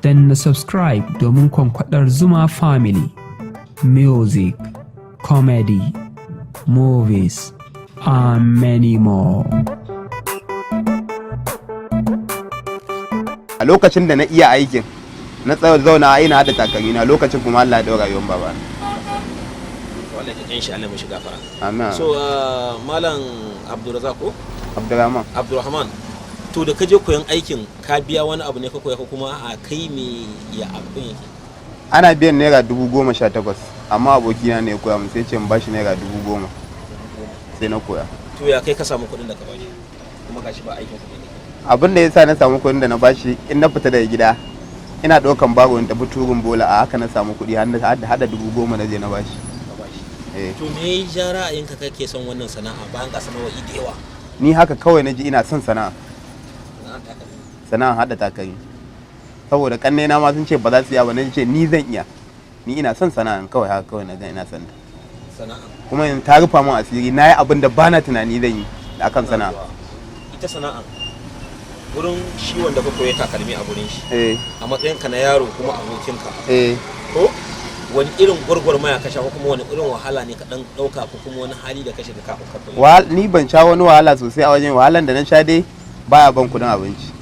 danna subscribe domin kwankwadar Zuma Family. Music, comedy, movies, and many more. A lokacin da na iya aikin, na zauna ina hada takalmi na lokacin kuma Allah ya daura rayuwar baba. Wallahi in sha Allah mu shiga fara. Amin. So Malam Abdulrazak ko? Abdurrahman. To da ka je koyon aikin ka biya wani abu ne ka koya ko kuma a kai me ya abin yake? Ana biyan naira 18,000 amma abokina ne ya koya mun sai ce in bashi naira 10,000 sai na koya. To ya kai ka samu kuɗin da ka bashi? Kuma gashi ba aikin kuɗi ne. Abin da yasa na samu kuɗin da na bashi in na fita daga gida ina ɗaukan baro in tafi turun bola a haka na samu kuɗi hada 10,000 na je na bashi. To me ya ra'ayinka kake son wannan sana'a bayan ka sana'o'i da yawa? Ni haka kawai na ji ina son sana'a hada takalmi saboda kannai na ma sun ce ba za su iya ba na ce ni zan iya, ni ina son sana'a kawai haka kawai na ga ina son sana'a kuma in ta rufa min asiri na yi abin da bana tunani zan yi akan sana'a. Ita sana'a gurin shi wanda ka koyi takalmi a gurin shi a matsayinka na yaro kuma abokinka ko wani irin gwargwarmaya ka sha ko kuma wani irin wahala ne ka dan dauka ko kuma wani hali da ka shiga kafin ka koyi? Ni ban sha wani wahala sosai a wajen, wahalan da na sha dai baya ban kudin abinci.